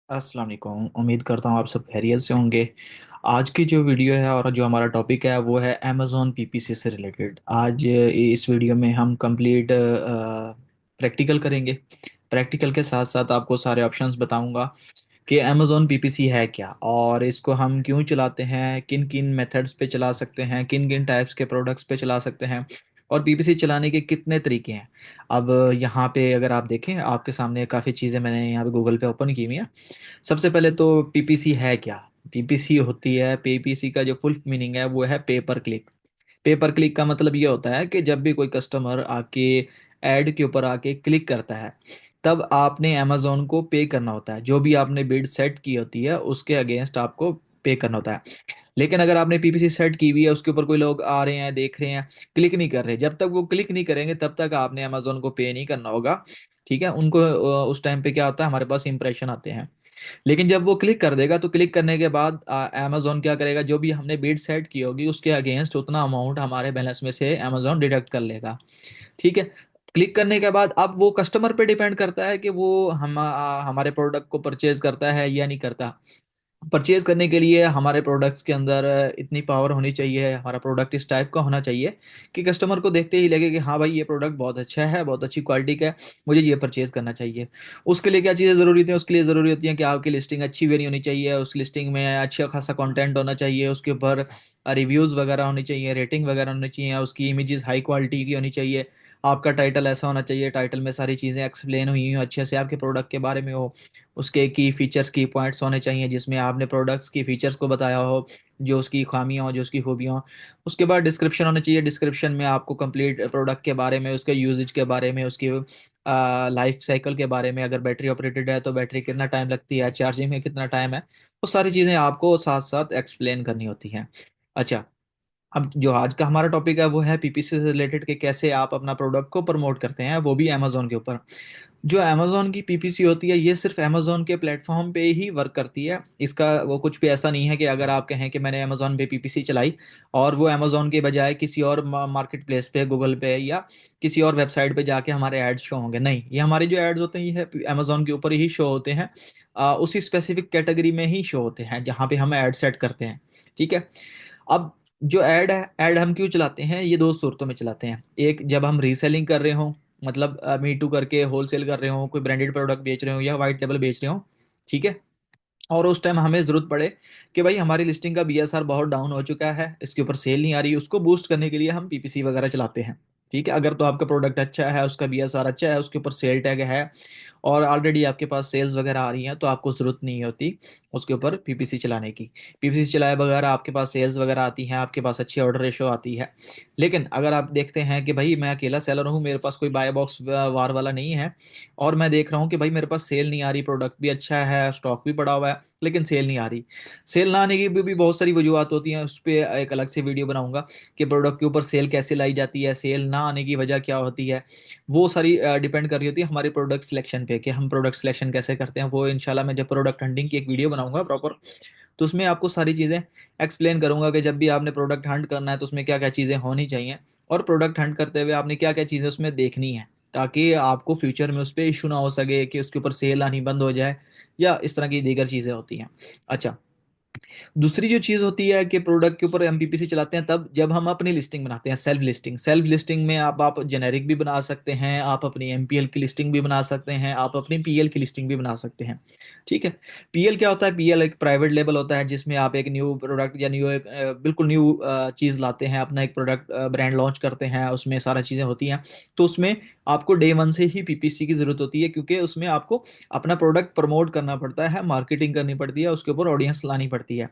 अस्सलाम वालेकुम। उम्मीद करता हूँ आप सब खैरियत से होंगे। आज की जो वीडियो है और जो हमारा टॉपिक है वो है अमेज़ॉन पीपीसी से रिलेटेड। आज इस वीडियो में हम कंप्लीट प्रैक्टिकल करेंगे। प्रैक्टिकल के साथ साथ आपको सारे ऑप्शंस बताऊंगा कि अमेज़ॉन पीपीसी है क्या और इसको हम क्यों चलाते हैं, किन किन मेथड्स पे चला सकते हैं, किन किन टाइप्स के प्रोडक्ट्स पे चला सकते हैं और पीपीसी चलाने के कितने तरीके हैं। अब यहाँ पे अगर आप देखें, आपके सामने काफ़ी चीज़ें मैंने यहाँ पे गूगल पे ओपन की हुई हैं। सबसे पहले तो पीपीसी है क्या। पीपीसी होती है, पीपीसी का जो फुल मीनिंग है वो है पे पर क्लिक। पे पर क्लिक का मतलब ये होता है कि जब भी कोई कस्टमर आके ऐड के ऊपर आके क्लिक करता है तब आपने अमेजोन को पे करना होता है। जो भी आपने बिड सेट की होती है उसके अगेंस्ट आपको पे करना होता है। लेकिन अगर आपने पीपीसी सेट की हुई है, उसके ऊपर कोई लोग आ रहे हैं, देख रहे हैं, क्लिक नहीं कर रहे, जब तक वो क्लिक नहीं करेंगे तब तक आपने अमेजोन को पे नहीं करना होगा। ठीक है, उनको उस टाइम पे क्या होता है, हमारे पास इंप्रेशन आते हैं। लेकिन जब वो क्लिक कर देगा तो क्लिक करने के बाद अमेजोन क्या करेगा, जो भी हमने बिड सेट की होगी उसके अगेंस्ट उतना अमाउंट हमारे बैलेंस में से अमेजोन डिडक्ट कर लेगा। ठीक है। क्लिक करने के बाद अब वो कस्टमर पे डिपेंड करता है कि वो हमारे प्रोडक्ट को परचेज करता है या नहीं करता। परचेज करने के लिए हमारे प्रोडक्ट्स के अंदर इतनी पावर होनी चाहिए, हमारा प्रोडक्ट इस टाइप का होना चाहिए कि कस्टमर को देखते ही लगे कि हाँ भाई, ये प्रोडक्ट बहुत अच्छा है, बहुत अच्छी क्वालिटी का है, मुझे ये परचेज करना चाहिए। उसके लिए क्या चीज़ें ज़रूरी होती हैं? उसके लिए ज़रूरी होती है कि आपकी लिस्टिंग अच्छी बनी होनी चाहिए, उस लिस्टिंग में अच्छा खासा कंटेंट होना चाहिए, उसके ऊपर रिव्यूज़ वगैरह होनी चाहिए, रेटिंग वगैरह होनी चाहिए, उसकी इमेजेस हाई क्वालिटी की होनी चाहिए। आपका टाइटल ऐसा होना चाहिए, टाइटल में सारी चीज़ें एक्सप्लेन हुई हो अच्छे से, आपके प्रोडक्ट के बारे में हो। उसके की फीचर्स, की पॉइंट्स होने चाहिए जिसमें आपने प्रोडक्ट्स की फीचर्स को बताया हो, जो उसकी खामियां हो, जो उसकी खूबियां हो। उसके बाद डिस्क्रिप्शन होना चाहिए। डिस्क्रिप्शन में आपको कंप्लीट प्रोडक्ट के बारे में, उसके यूजेज के बारे में, उसकी लाइफ साइकिल के बारे में, अगर बैटरी ऑपरेटेड है तो बैटरी कितना टाइम लगती है, चार्जिंग में कितना टाइम है, वो सारी चीज़ें आपको साथ साथ एक्सप्लेन करनी होती हैं। अच्छा, अब जो आज का हमारा टॉपिक है वो है पीपीसी से रिलेटेड, कि कैसे आप अपना प्रोडक्ट को प्रमोट करते हैं, वो भी अमेजोन के ऊपर। जो अमेजोन की पीपीसी होती है ये सिर्फ अमेजोन के प्लेटफॉर्म पे ही वर्क करती है। इसका वो कुछ भी ऐसा नहीं है कि अगर आप कहें कि मैंने अमेजोन पे पीपीसी चलाई और वो अमेजोन के बजाय किसी और मार्केट प्लेस पे, गूगल पे या किसी और वेबसाइट पे जाके हमारे एड्स शो होंगे, नहीं, ये हमारे जो एड्स होते हैं ये अमेजोन के ऊपर ही शो होते हैं। उसी स्पेसिफिक कैटेगरी में ही शो होते हैं जहाँ पे हम ऐड सेट करते हैं। ठीक है। अब जो ऐड है, ऐड हम क्यों चलाते हैं? ये दो सूरतों में चलाते हैं। एक, जब हम रीसेलिंग कर रहे हो, मतलब मी टू करके होलसेल कर रहे हो, कोई ब्रांडेड प्रोडक्ट बेच रहे हो या वाइट लेबल बेच रहे हो। ठीक है। और उस टाइम हमें जरूरत पड़े कि भाई हमारी लिस्टिंग का बीएसआर बहुत डाउन हो चुका है, इसके ऊपर सेल नहीं आ रही, उसको बूस्ट करने के लिए हम पीपीसी वगैरह चलाते हैं। ठीक है। अगर तो आपका प्रोडक्ट अच्छा है, उसका बीएसआर अच्छा है, उसके ऊपर सेल टैग है और ऑलरेडी आपके पास सेल्स वगैरह आ रही हैं, तो आपको ज़रूरत नहीं होती उसके ऊपर पीपीसी चलाने की। पीपीसी चलाए बगैर आपके पास सेल्स वगैरह आती हैं, आपके पास अच्छी ऑर्डर रेशो आती है। लेकिन अगर आप देखते हैं कि भाई मैं अकेला सेलर हूँ, मेरे पास कोई बाय बॉक्स वार वाला नहीं है और मैं देख रहा हूँ कि भाई मेरे पास सेल नहीं आ रही, प्रोडक्ट भी अच्छा है, स्टॉक भी पड़ा हुआ है, लेकिन सेल नहीं आ रही। सेल ना आने की भी बहुत सारी वजूहत होती हैं, उस पर एक अलग से वीडियो बनाऊंगा कि प्रोडक्ट के ऊपर सेल कैसे लाई जाती है, सेल ना आने की वजह क्या होती है। वो सारी डिपेंड कर रही होती है हमारे प्रोडक्ट सिलेक्शन पे, कि हम प्रोडक्ट सिलेक्शन कैसे करते हैं। वो इंशाल्लाह मैं जब प्रोडक्ट हंटिंग की एक वीडियो बनाऊंगा प्रॉपर, तो उसमें आपको सारी चीज़ें एक्सप्लेन करूंगा कि जब भी आपने प्रोडक्ट हंट करना है तो उसमें क्या क्या चीज़ें होनी चाहिए और प्रोडक्ट हंट करते हुए आपने क्या क्या चीज़ें उसमें देखनी है, ताकि आपको फ्यूचर में उस पर इशू ना हो सके कि उसके ऊपर सेल आनी बंद हो जाए या इस तरह की दीगर चीज़ें होती हैं। अच्छा, दूसरी जो चीज़ होती है कि प्रोडक्ट के ऊपर हम पीपीसी चलाते हैं तब जब हम अपनी लिस्टिंग बनाते हैं, सेल्फ लिस्टिंग। सेल्फ लिस्टिंग में आप जेनेरिक भी बना सकते हैं, आप अपनी एमपीएल की लिस्टिंग भी बना सकते हैं, आप अपनी पीएल की लिस्टिंग भी बना सकते हैं। ठीक है। पीएल क्या होता है? पीएल एक प्राइवेट लेबल होता है जिसमें आप एक न्यू प्रोडक्ट या न्यू एक बिल्कुल न्यू चीज़ लाते हैं, अपना एक प्रोडक्ट ब्रांड लॉन्च करते हैं, उसमें सारा चीज़ें होती हैं। तो उसमें आपको डे वन से ही पीपीसी की ज़रूरत होती है, क्योंकि उसमें आपको अपना प्रोडक्ट प्रमोट करना पड़ता है, मार्केटिंग करनी पड़ती है, उसके ऊपर ऑडियंस लानी पड़ती है।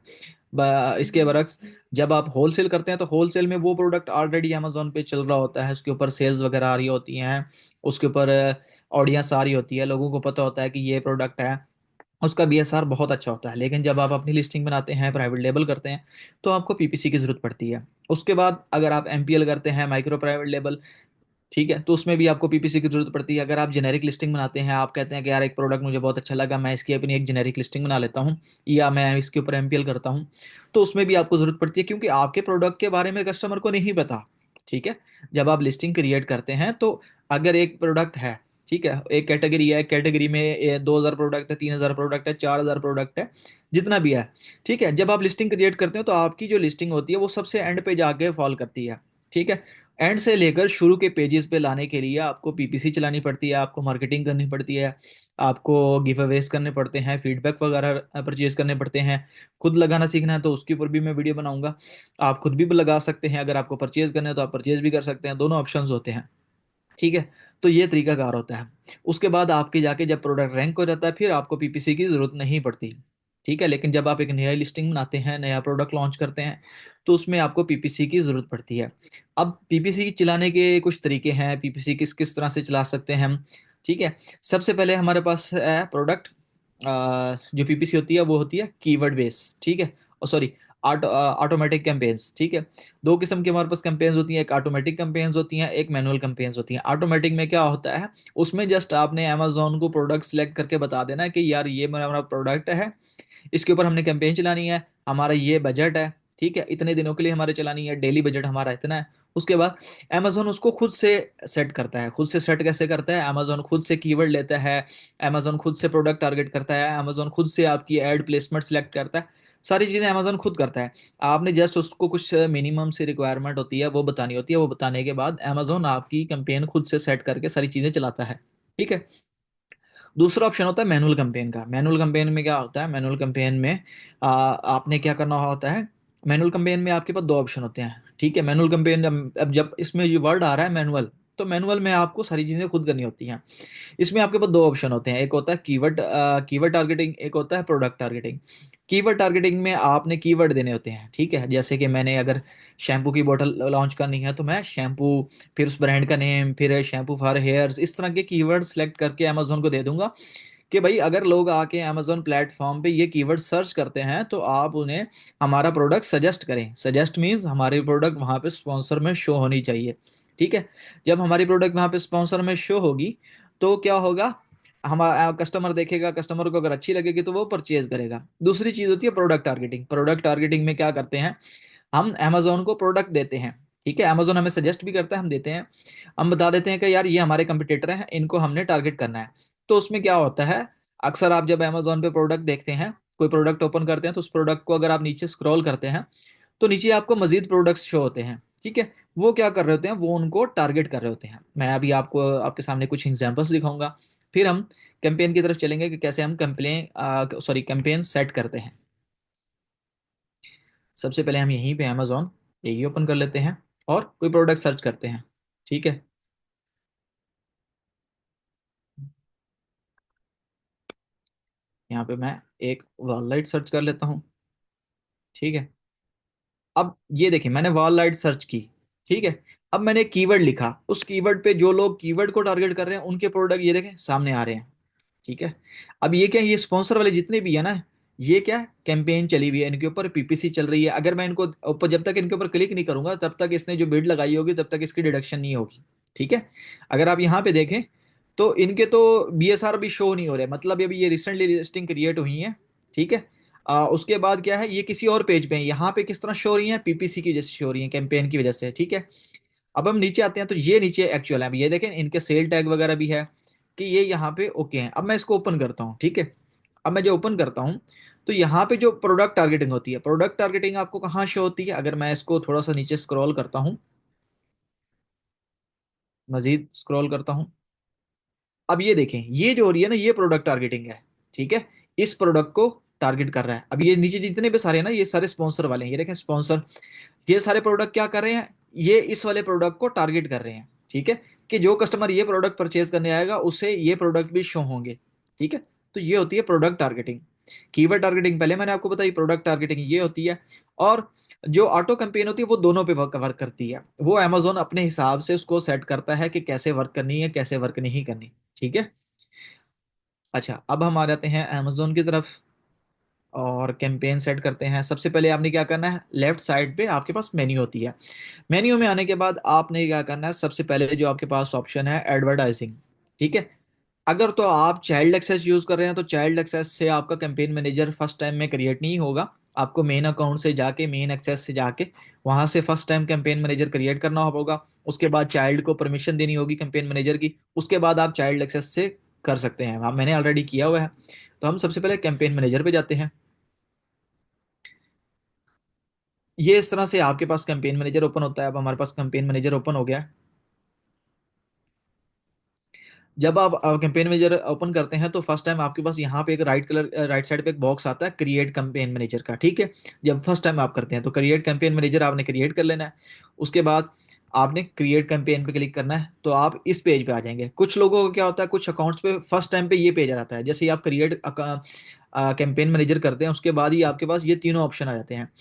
इसके बरक्स जब आप होलसेल करते हैं तो होलसेल में वो प्रोडक्ट ऑलरेडी अमेजोन पे चल रहा होता है, उसके ऊपर सेल्स वगैरह आ रही होती हैं, उसके ऊपर ऑडियंस आ रही होती है, लोगों को पता होता है कि ये प्रोडक्ट है, उसका बीएसआर बहुत अच्छा होता है। लेकिन जब आप अपनी लिस्टिंग बनाते हैं, प्राइवेट लेबल करते हैं, तो आपको पीपीसी की जरूरत पड़ती है। उसके बाद अगर आप एमपीएल करते हैं, माइक्रो प्राइवेट लेबल, ठीक है, तो उसमें भी आपको पीपीसी की जरूरत पड़ती है। अगर आप जेनेरिक लिस्टिंग बनाते हैं, आप कहते हैं कि यार एक प्रोडक्ट मुझे बहुत अच्छा लगा, मैं इसकी अपनी एक जेनेरिक लिस्टिंग बना लेता हूँ या मैं इसके ऊपर एमपीएल करता हूँ, तो उसमें भी आपको जरूरत पड़ती है, क्योंकि आपके प्रोडक्ट के बारे में कस्टमर को नहीं पता। ठीक है। जब आप लिस्टिंग क्रिएट करते हैं तो अगर एक प्रोडक्ट है, ठीक है, एक कैटेगरी है, कैटेगरी में 2,000 प्रोडक्ट है, 3,000 प्रोडक्ट है, 4,000 प्रोडक्ट है, जितना भी है। ठीक है, जब आप लिस्टिंग क्रिएट करते हो तो आपकी जो लिस्टिंग होती है वो सबसे एंड पे जाके फॉल करती है। ठीक है, एंड से लेकर शुरू के पेजेस पे लाने के लिए आपको पीपीसी चलानी पड़ती है, आपको मार्केटिंग करनी पड़ती है, आपको गिव अवेज करने पड़ते हैं, फीडबैक वगैरह परचेज करने पड़ते हैं। खुद लगाना सीखना है तो उसके ऊपर भी मैं वीडियो बनाऊंगा। आप खुद भी लगा सकते हैं, अगर आपको परचेज करना है तो आप परचेज भी कर सकते हैं, दोनों ऑप्शंस होते हैं। ठीक है, तो ये तरीकाकार होता है। उसके बाद आपके जाके जब प्रोडक्ट रैंक हो जाता है फिर आपको पीपीसी की जरूरत नहीं पड़ती। ठीक है, लेकिन जब आप एक नया लिस्टिंग बनाते हैं, नया प्रोडक्ट लॉन्च करते हैं, तो उसमें आपको पीपीसी की जरूरत पड़ती है। अब पीपीसी चलाने के कुछ तरीके हैं, पीपीसी किस किस तरह से चला सकते हैं हम। ठीक है, सबसे पहले हमारे पास है प्रोडक्ट, जो पीपीसी होती है वो होती है कीवर्ड बेस। ठीक है, सॉरी, ऑटोमेटिक कैंपेन्स। ठीक है, दो किस्म की हमारे पास कैंपेन्स होती हैं, एक ऑटोमेटिक कैंपेन्स होती हैं, एक मैनुअल कैंपेन्स होती हैं। ऑटोमेटिक में क्या होता है, उसमें जस्ट आपने अमेजोन को प्रोडक्ट सेलेक्ट करके बता देना है कि यार ये मेरा हमारा प्रोडक्ट है, इसके ऊपर हमने कैंपेन चलानी है, हमारा ये बजट है। ठीक है, इतने दिनों के लिए हमारे चलानी है, डेली बजट हमारा इतना है। उसके बाद अमेजोन उसको खुद से सेट करता है। खुद से सेट कैसे करता है, अमेजोन खुद से कीवर्ड लेता है, अमेजोन खुद से प्रोडक्ट टारगेट करता है, अमेजोन खुद से आपकी एड प्लेसमेंट सेलेक्ट करता है। सारी चीजें अमेजोन खुद करता है। आपने जस्ट उसको कुछ मिनिमम से रिक्वायरमेंट होती है वो बतानी होती है, वो बताने के बाद अमेजोन आपकी कैंपेन खुद से सेट करके सारी चीजें चलाता है। ठीक है, दूसरा ऑप्शन होता है मैनुअल कैंपेन का। मैनुअल कैंपेन में क्या होता है, मैनुअल कैंपेन में आपने क्या करना होता है, मैनुअल कैंपेन में आपके पास दो ऑप्शन होते हैं। ठीक है, मैनुअल कैंपेन, अब जब इसमें ये वर्ड आ रहा है मैनुअल, तो मैनुअल में आपको सारी चीजें खुद करनी होती हैं। इसमें आपके पास दो ऑप्शन होते हैं, एक होता है कीवर्ड कीवर्ड टारगेटिंग, एक होता है प्रोडक्ट टारगेटिंग। कीवर्ड टारगेटिंग में आपने कीवर्ड देने होते हैं। ठीक है, जैसे कि मैंने अगर शैम्पू की बोतल लॉन्च करनी है तो मैं शैम्पू, फिर उस ब्रांड का नेम, फिर शैम्पू फॉर हेयर्स, इस तरह के कीवर्ड सेलेक्ट करके अमेजोन को दे दूंगा कि भाई अगर लोग आके अमेजोन प्लेटफॉर्म पे ये कीवर्ड सर्च करते हैं तो आप उन्हें हमारा प्रोडक्ट सजेस्ट करें। सजेस्ट मीन्स हमारी प्रोडक्ट वहां पे स्पॉन्सर में शो होनी चाहिए। ठीक है, जब हमारी प्रोडक्ट वहां पे स्पॉन्सर में शो होगी तो क्या होगा, हमारा कस्टमर देखेगा, कस्टमर को अगर अच्छी लगेगी तो वो परचेज करेगा। दूसरी चीज होती है प्रोडक्ट टारगेटिंग। प्रोडक्ट टारगेटिंग में क्या करते हैं, हम अमेजोन को प्रोडक्ट देते हैं। ठीक है, अमेजोन हमें सजेस्ट भी करता है, हम देते हैं, हम बता देते हैं कि यार ये हमारे कंपटीटर हैं, इनको हमने टारगेट करना है। तो उसमें क्या होता है, अक्सर आप जब अमेजोन पे प्रोडक्ट देखते हैं, कोई प्रोडक्ट ओपन करते हैं तो उस प्रोडक्ट को अगर आप नीचे स्क्रॉल करते हैं तो नीचे आपको मजीद प्रोडक्ट्स शो होते हैं। ठीक है, वो क्या कर रहे होते हैं, वो उनको टारगेट कर रहे होते हैं। मैं अभी आपको आपके सामने कुछ एग्जांपल्स दिखाऊंगा, फिर हम कैंपेन की तरफ चलेंगे कि कैसे हम कैंपेन कैंपेन सेट करते हैं। सबसे पहले हम यहीं पे अमेजोन यही ओपन कर लेते हैं और कोई प्रोडक्ट सर्च करते हैं। ठीक है, यहाँ पे मैं एक वॉल लाइट सर्च कर लेता हूँ। ठीक है, अब ये देखिए मैंने वॉल लाइट सर्च की। ठीक है, अब मैंने कीवर्ड लिखा, उस कीवर्ड पे जो लोग कीवर्ड को टारगेट कर रहे हैं उनके प्रोडक्ट ये देखें सामने आ रहे हैं। ठीक है, अब ये क्या, ये स्पॉन्सर वाले जितने भी है ना, ये क्या कैंपेन चली हुई है, इनके ऊपर पीपीसी चल रही है। अगर मैं इनको ऊपर जब तक इनके ऊपर क्लिक नहीं करूंगा तब तक इसने जो बिड लगाई होगी तब तक इसकी डिडक्शन नहीं होगी। ठीक है, अगर आप यहाँ पे देखें तो इनके तो बीएसआर भी शो नहीं हो रहे, मतलब अभी ये रिसेंटली लिस्टिंग क्रिएट हुई है। ठीक है, उसके बाद क्या है, ये किसी और पेज पे है, यहाँ पे किस तरह शो हो रही है, पीपीसी की वजह से शो हो रही है, कैंपेन की वजह से। ठीक है, अब हम नीचे आते हैं तो ये नीचे एक्चुअल है, अब ये देखें इनके सेल टैग वगैरह भी है कि ये यहाँ पे ओके हैं। अब मैं इसको ओपन करता हूँ। ठीक है, अब मैं जो ओपन करता हूँ तो यहाँ पे जो प्रोडक्ट टारगेटिंग होती है, प्रोडक्ट टारगेटिंग आपको कहाँ शो होती है, अगर मैं इसको थोड़ा सा नीचे स्क्रॉल करता हूँ, मजीद स्क्रॉल करता हूँ, अब ये देखें ये जो हो रही है ना, ये प्रोडक्ट टारगेटिंग है। ठीक है, इस प्रोडक्ट को टारगेट कर रहा है। अब ये नीचे जितने भी सारे हैं ना, ये सारे स्पॉन्सर वाले हैं, ये देखें स्पॉन्सर, ये सारे प्रोडक्ट क्या कर रहे हैं, ये इस वाले प्रोडक्ट को टारगेट कर रहे हैं। ठीक है, कि जो कस्टमर ये प्रोडक्ट परचेज करने आएगा उसे ये प्रोडक्ट भी शो होंगे। ठीक है, तो ये होती है प्रोडक्ट टारगेटिंग। कीवर्ड टारगेटिंग पहले मैंने आपको बताई, प्रोडक्ट टारगेटिंग ये होती है। और जो ऑटो कैंपेन होती है वो दोनों पे वर्क करती है, वो अमेजोन अपने हिसाब से उसको सेट करता है कि कैसे वर्क करनी है, कैसे वर्क नहीं करनी। ठीक है, अच्छा अब हम आ जाते हैं अमेजोन की तरफ और कैंपेन सेट करते हैं। सबसे पहले आपने क्या करना है, लेफ्ट साइड पे आपके पास मेन्यू होती है। मेन्यू में आने के बाद आपने क्या करना है, सबसे पहले जो आपके पास ऑप्शन है एडवर्टाइजिंग। ठीक है, अगर तो आप चाइल्ड एक्सेस यूज कर रहे हैं तो चाइल्ड एक्सेस से आपका कैंपेन मैनेजर फर्स्ट टाइम में क्रिएट नहीं होगा। आपको मेन अकाउंट से जाके, मेन एक्सेस से जाके वहां से first time campaign manager create करना होगा। उसके बाद चाइल्ड को परमिशन देनी होगी कैंपेन मैनेजर की। उसके बाद आप चाइल्ड एक्सेस से कर सकते हैं। हाँ, मैंने ऑलरेडी किया हुआ है। तो हम सबसे पहले कैंपेन मैनेजर पे जाते हैं। ये इस तरह से आपके पास कैंपेन मैनेजर ओपन होता है। अब हमारे पास कैंपेन मैनेजर ओपन हो गया है। जब आप कैंपेन मैनेजर ओपन करते हैं तो फर्स्ट टाइम आपके पास यहाँ पे एक राइट साइड पे एक बॉक्स आता है क्रिएट कैंपेन मैनेजर का, ठीक है। जब फर्स्ट टाइम आप करते हैं तो क्रिएट कैंपेन मैनेजर आपने क्रिएट कर लेना है। उसके बाद आपने क्रिएट कैंपेन पे क्लिक करना है तो आप इस पेज पे आ जाएंगे। कुछ लोगों को क्या होता है, कुछ अकाउंट्स पे फर्स्ट टाइम पे ये पेज आ जाता है। जैसे ही आप क्रिएट कैंपेन मैनेजर करते हैं उसके बाद ही आपके पास ये तीनों ऑप्शन आ जाते हैं।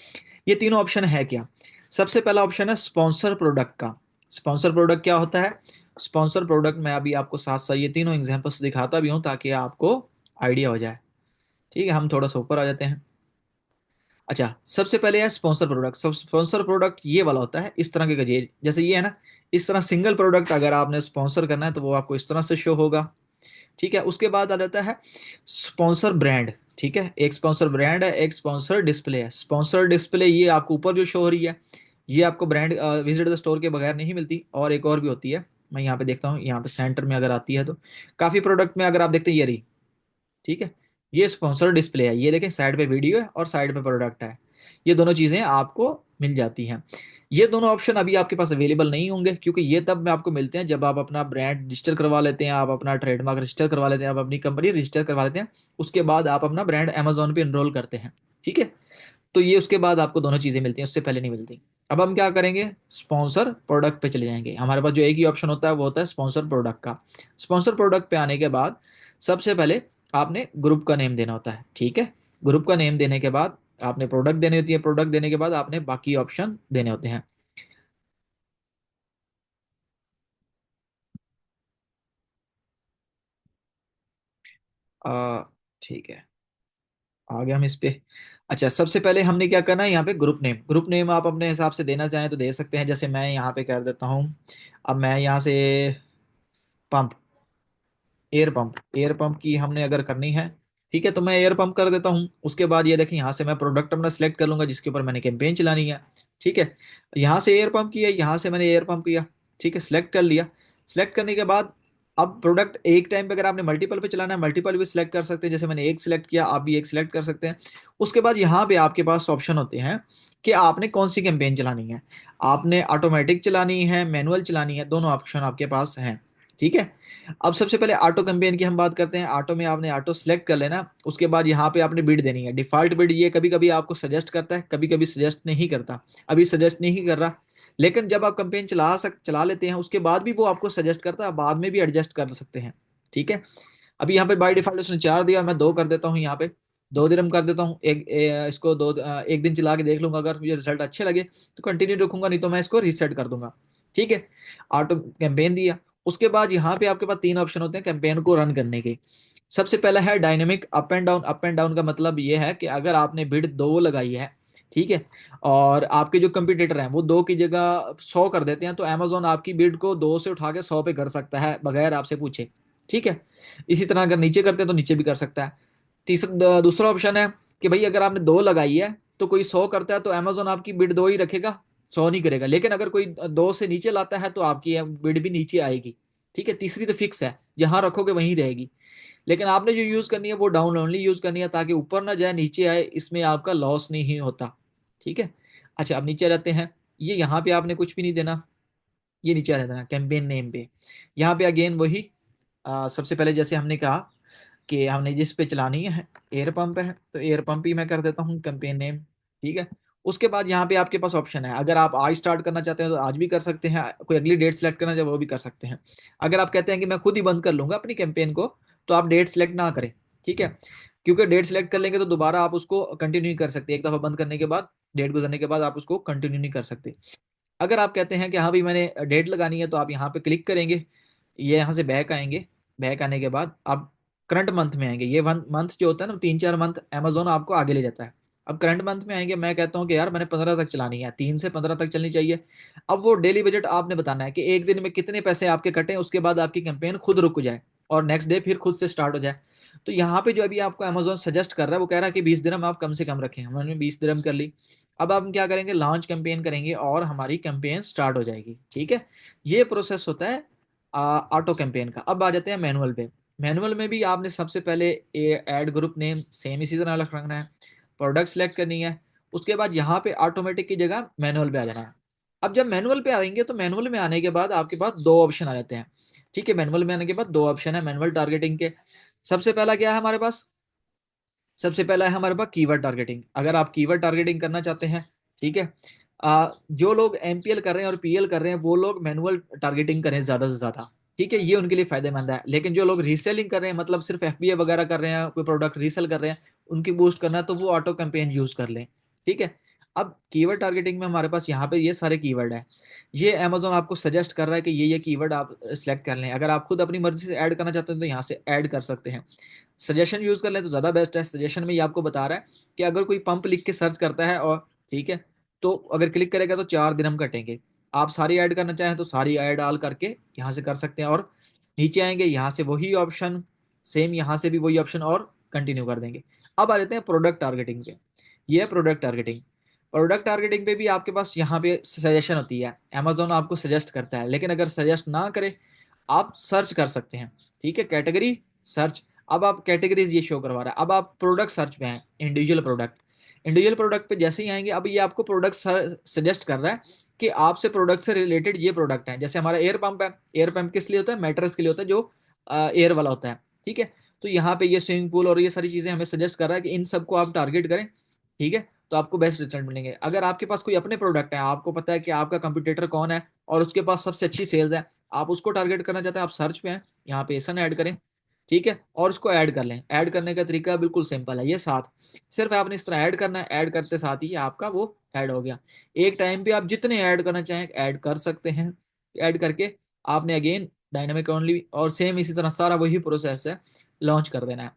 ये तीनों ऑप्शन है क्या? सबसे पहला ऑप्शन है स्पॉन्सर प्रोडक्ट का। स्पॉन्सर प्रोडक्ट क्या होता है? स्पॉन्सर प्रोडक्ट मैं अभी आपको साथ साथ ये तीनों एग्जांपल्स दिखाता भी हूँ ताकि आपको आइडिया हो जाए। ठीक है, हम थोड़ा सा ऊपर आ जाते हैं। अच्छा, सबसे पहले है स्पॉन्सर प्रोडक्ट। सब स्पॉन्सर प्रोडक्ट ये वाला होता है, इस तरह के गजेज जैसे ये है ना। इस तरह सिंगल प्रोडक्ट अगर आपने स्पॉन्सर करना है तो वो आपको इस तरह से शो होगा। ठीक है, उसके बाद आ जाता है स्पॉन्सर ब्रांड। ठीक है, एक स्पॉन्सर ब्रांड है, एक स्पॉन्सर डिस्प्ले है। स्पॉन्सर डिस्प्ले ये आपको ऊपर जो शो हो रही है, ये आपको ब्रांड विजिट द स्टोर के बगैर नहीं मिलती। और एक और भी होती है, मैं यहाँ पे देखता हूँ, यहाँ पे सेंटर में अगर आती है तो काफी प्रोडक्ट में अगर आप देखते हैं ये रही। ठीक है, ये स्पॉन्सर डिस्प्ले है। ये देखें, साइड पे वीडियो है और साइड पे प्रोडक्ट है। ये दोनों चीजें आपको मिल जाती हैं। ये दोनों ऑप्शन अभी आपके पास अवेलेबल नहीं होंगे क्योंकि ये तब में आपको मिलते हैं जब आप अपना ब्रांड रजिस्टर करवा लेते हैं, आप अपना ट्रेडमार्क रजिस्टर करवा लेते हैं, आप अपनी कंपनी रजिस्टर करवा लेते हैं। उसके बाद आप अपना ब्रांड अमेजोन पे इनरोल करते हैं। ठीक है, तो ये उसके बाद आपको दोनों चीजें मिलती हैं, उससे पहले नहीं मिलती। अब हम क्या करेंगे, स्पॉन्सर प्रोडक्ट पे चले जाएंगे। हमारे पास जो एक ही ऑप्शन होता है वो होता है स्पॉन्सर प्रोडक्ट का। स्पॉन्सर प्रोडक्ट पे आने के बाद सबसे पहले आपने ग्रुप का नेम देना होता है। ठीक है, ग्रुप का नेम देने के बाद आपने प्रोडक्ट देनी होती है। प्रोडक्ट देने के बाद आपने बाकी ऑप्शन देने होते हैं। आ, ठीक है, आ गया हम इस पे। अच्छा, सबसे पहले हमने क्या करना है, यहाँ पे ग्रुप नेम। ग्रुप नेम आप अपने हिसाब से देना चाहें तो दे सकते हैं। जैसे मैं यहाँ पे कर देता हूँ। अब मैं यहाँ से पंप, एयर पंप की हमने अगर करनी है, ठीक है, तो मैं एयर पंप कर देता हूँ। उसके बाद ये देखें, यहाँ से मैं प्रोडक्ट अपना सेलेक्ट कर लूंगा जिसके ऊपर मैंने कैंपेन चलानी है। ठीक है, यहाँ से एयर पंप किया, यहाँ से मैंने एयर पंप किया। ठीक है, सिलेक्ट कर लिया। सिलेक्ट करने के बाद अब प्रोडक्ट एक टाइम पे अगर आपने मल्टीपल पे चलाना है, मल्टीपल भी सिलेक्ट कर सकते हैं। जैसे मैंने एक सिलेक्ट किया, आप भी एक सिलेक्ट कर सकते हैं। उसके बाद यहाँ पे आपके पास ऑप्शन होते हैं कि आपने कौन सी कैंपेन चलानी है। आपने ऑटोमेटिक चलानी है, मैनुअल चलानी है, दोनों ऑप्शन आपके पास हैं। ठीक है, अब सबसे पहले ऑटो कैंपेन की हम बात करते हैं। ऑटो में आपने ऑटो सेलेक्ट कर लेना। उसके बाद यहाँ पे आपने बिड देनी है। डिफॉल्ट बिड ये कभी कभी आपको सजेस्ट करता है, कभी कभी सजेस्ट नहीं करता। अभी सजेस्ट नहीं कर रहा, लेकिन जब आप कैंपेन चला लेते हैं उसके बाद भी वो आपको सजेस्ट करता है। बाद में भी एडजस्ट कर सकते हैं। ठीक है, अभी यहाँ पे बाय डिफॉल्ट उसने 4 दिया, मैं 2 कर देता हूँ। यहाँ पे 2 दिन कर देता हूँ। इसको एक दिन चला के देख लूंगा, अगर मुझे रिजल्ट अच्छे लगे तो कंटिन्यू रखूंगा, नहीं तो मैं इसको रीसेट कर दूंगा। ठीक है, ऑटो कैंपेन दिया। उसके बाद यहाँ पे आपके पास 3 ऑप्शन होते हैं कैंपेन को रन करने के। सबसे पहला है dynamic up and down. Up and down का मतलब ये है कि अगर आपने बिड 2 लगाई है, ठीक है, और आपके जो कंपटीटर हैं वो 2 की जगह 100 कर देते हैं, तो अमेजोन आपकी बिड को 2 से उठा के 100 पे कर सकता है बगैर आपसे पूछे। ठीक है, इसी तरह अगर नीचे करते हैं तो नीचे भी कर सकता है। दूसरा ऑप्शन है कि भाई अगर आपने 2 लगाई है तो कोई 100 करता है तो अमेजोन आपकी बिड 2 ही रखेगा, 100 नहीं करेगा। लेकिन अगर कोई 2 से नीचे लाता है तो आपकी बिड भी नीचे आएगी। ठीक है, तीसरी तो फिक्स है, जहां रखोगे वहीं रहेगी। लेकिन आपने जो यूज करनी है वो डाउन ओनली यूज करनी है ताकि ऊपर ना जाए नीचे आए, इसमें आपका लॉस नहीं होता। ठीक है, अच्छा अब नीचे रहते हैं। ये यहाँ पे आपने कुछ भी नहीं देना, ये नीचे रहता है कैंपेन नेम पे। यहाँ पे अगेन वही, सबसे पहले जैसे हमने कहा कि हमने जिस पे चलानी है एयर पंप है तो एयर पंप ही मैं कर देता हूँ कैंपेन नेम। ठीक है, उसके बाद यहाँ पे आपके पास ऑप्शन है, अगर आप आज स्टार्ट करना चाहते हैं तो आज भी कर सकते हैं, कोई अगली डेट सेलेक्ट करना चाहे वो भी कर सकते हैं। अगर आप कहते हैं कि मैं खुद ही बंद कर लूंगा अपनी कैंपेन को, तो आप डेट सेलेक्ट ना करें। ठीक है, क्योंकि डेट सेलेक्ट कर लेंगे तो दोबारा आप उसको कंटिन्यू नहीं कर सकते। एक दफा बंद करने के बाद, डेट गुजरने के बाद आप उसको कंटिन्यू नहीं कर सकते। अगर आप कहते हैं कि हाँ भाई मैंने डेट लगानी है, तो आप यहाँ पे क्लिक करेंगे, ये यहाँ से बैक आएंगे। बैक आने के बाद आप करंट मंथ में आएंगे। ये वन मंथ जो होता है ना, 3-4 मंथ अमेजोन आपको आगे ले जाता है। अब करंट मंथ में आएंगे, मैं कहता हूँ कि यार मैंने 15 तक चलानी है, 3 से 15 तक चलनी चाहिए। अब वो डेली बजट आपने बताना है कि एक दिन में कितने पैसे आपके कटें, उसके बाद आपकी कैंपेन खुद रुक जाए और नेक्स्ट डे फिर खुद से स्टार्ट हो जाए। तो यहाँ पे जो अभी आपको अमेजोन सजेस्ट कर रहा है वो कह रहा है कि 20 दिरहम आप कम से कम रखें, हमने 20 दिरहम कर ली। अब हम क्या करेंगे, लॉन्च कैंपेन करेंगे और हमारी कैंपेन स्टार्ट हो जाएगी। ठीक है, ये प्रोसेस होता है ऑटो कैंपेन का। अब आ जाते हैं मैनुअल पे। मैनुअल में भी आपने सबसे पहले एड ग्रुप नेम सेम इसी तरह रखना है, प्रोडक्ट सेलेक्ट करनी है, उसके बाद यहाँ पे ऑटोमेटिक की जगह मैनुअल पे आ जाना है। अब जब मैनुअल पे आएंगे तो मैनुअल में आने के बाद आपके पास दो ऑप्शन आ जाते हैं। ठीक है, मैनुअल में आने के बाद दो ऑप्शन है मैनुअल टारगेटिंग के। सबसे पहला क्या है हमारे पास, सबसे पहला है हमारे पास कीवर्ड टारगेटिंग। अगर आप कीवर्ड टारगेटिंग करना चाहते हैं, ठीक है, जो लोग एमपीएल कर रहे हैं और पीएल कर रहे हैं वो लोग मैनुअल टारगेटिंग करें ज्यादा से ज्यादा। ठीक है, ये उनके लिए फायदेमंद है। लेकिन जो लोग रीसेलिंग कर रहे हैं, मतलब सिर्फ एफबीए वगैरह कर रहे हैं, कोई प्रोडक्ट रीसेल कर रहे हैं, उनकी बूस्ट करना है तो वो ऑटो कैंपेन यूज कर लें। ठीक है, अब कीवर्ड टारगेटिंग में हमारे पास यहाँ पे ये सारे कीवर्ड है। ये अमेजोन आपको सजेस्ट कर रहा है कि ये कीवर्ड आप सिलेक्ट कर लें। अगर आप खुद अपनी मर्जी से ऐड करना चाहते हैं तो यहाँ से ऐड कर सकते हैं। सजेशन यूज कर लें तो ज़्यादा बेस्ट है। सजेशन में ये आपको बता रहा है कि अगर कोई पंप लिख के सर्च करता है और, ठीक है, तो अगर क्लिक करेगा तो 4 दिन हम कटेंगे। आप सारी ऐड करना चाहें तो सारी ऐड आल करके यहाँ से कर सकते हैं, और नीचे आएंगे यहाँ से वही ऑप्शन, सेम यहाँ से भी वही ऑप्शन, और कंटिन्यू कर देंगे। अब आ जाते हैं प्रोडक्ट टारगेटिंग पे। ये है प्रोडक्ट टारगेटिंग। प्रोडक्ट टारगेटिंग पे भी आपके पास यहाँ पे सजेशन होती है, अमेजोन आपको सजेस्ट करता है। लेकिन अगर सजेस्ट ना करे, आप सर्च कर सकते हैं। ठीक है, कैटेगरी सर्च। अब आप कैटेगरीज ये शो करवा रहा है। अब आप प्रोडक्ट सर्च पे हैं, इंडिविजुअल प्रोडक्ट। इंडिविजुअल प्रोडक्ट पे जैसे ही आएंगे, अब ये आपको प्रोडक्ट सजेस्ट कर रहा है कि आपसे प्रोडक्ट से रिलेटेड ये प्रोडक्ट है। जैसे हमारा एयर पंप है, एयर पंप किस लिए होता है, मैट्रेस के लिए होता है, जो एयर वाला होता है। ठीक है, तो यहाँ पे ये स्विमिंग पूल और ये सारी चीजें हमें सजेस्ट कर रहा है कि इन सबको आप टारगेट करें। ठीक है, तो आपको बेस्ट रिजल्ट मिलेंगे। अगर आपके पास कोई अपने प्रोडक्ट है, आपको पता है कि आपका कंपटीटर कौन है और उसके पास सबसे अच्छी सेल्स है, आप उसको टारगेट करना चाहते हैं, आप सर्च पे हैं, यहाँ पे एसन ऐड करें। ठीक है, और उसको ऐड कर लें। ऐड करने का तरीका बिल्कुल सिंपल है, ये साथ सिर्फ आपने इस तरह ऐड करना है। ऐड करते साथ ही आपका वो ऐड हो गया। एक टाइम पे आप जितने ऐड करना चाहें ऐड कर सकते हैं। ऐड करके आपने अगेन डायनामिक ओनली और सेम इसी तरह सारा वही प्रोसेस है, लॉन्च कर देना है।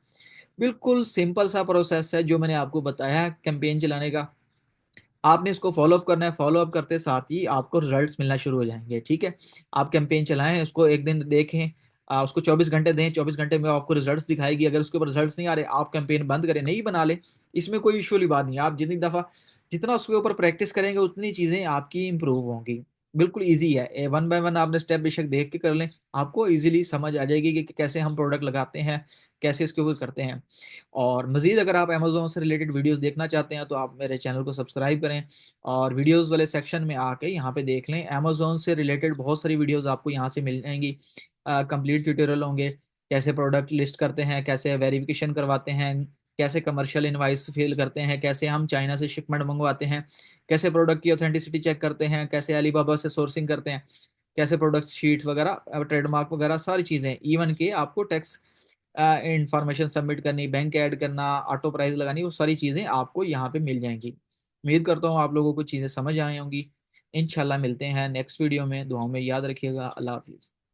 बिल्कुल सिंपल सा प्रोसेस है जो मैंने आपको बताया है कैंपेन चलाने का। आपने इसको फॉलो अप करना है। फॉलो अप करते साथ ही आपको रिजल्ट्स मिलना शुरू हो जाएंगे। ठीक है, आप कैंपेन चलाएं, उसको एक दिन देखें, उसको 24 घंटे दें, 24 घंटे में आपको रिजल्ट्स दिखाएगी। अगर उसके ऊपर रिजल्ट्स नहीं आ रहे, आप कैंपेन बंद करें, नहीं बना ले, इसमें कोई इशू वाली बात नहीं है। आप जितनी दफा जितना उसके ऊपर प्रैक्टिस करेंगे उतनी चीजें आपकी इंप्रूव होंगी। बिल्कुल ईजी है, वन बाय वन आपने स्टेप बेशक देख के कर लें, आपको इजीली समझ आ जाएगी कि कैसे हम प्रोडक्ट लगाते हैं, कैसे इसके ऊपर करते हैं। और मज़ीद अगर आप अमेजोन से रिलेटेड वीडियोस देखना चाहते हैं तो आप मेरे चैनल को सब्सक्राइब करें और वीडियोस वाले सेक्शन में आके यहाँ पे देख लें। अमेजोन से रिलेटेड बहुत सारी वीडियोस आपको यहाँ से मिल जाएंगी। कंप्लीट ट्यूटोरियल होंगे, कैसे प्रोडक्ट लिस्ट करते हैं, कैसे वेरिफिकेशन करवाते हैं, कैसे कमर्शियल इनवाइस फिल करते हैं, कैसे हम चाइना से शिपमेंट मंगवाते हैं, कैसे प्रोडक्ट की ऑथेंटिसिटी चेक करते हैं, कैसे अलीबाबा से सोर्सिंग करते हैं, कैसे प्रोडक्ट शीट्स वगैरह, ट्रेडमार्क वगैरह सारी चीज़ें, इवन के आपको टैक्स इंफॉर्मेशन सबमिट करनी, बैंक ऐड करना, ऑटो प्राइस लगानी, वो सारी चीज़ें आपको यहाँ पे मिल जाएंगी। उम्मीद करता हूँ आप लोगों को चीज़ें समझ आई होंगी। इंशाल्लाह मिलते हैं नेक्स्ट वीडियो में। दुआओं में याद रखिएगा। अल्लाह हाफिज़।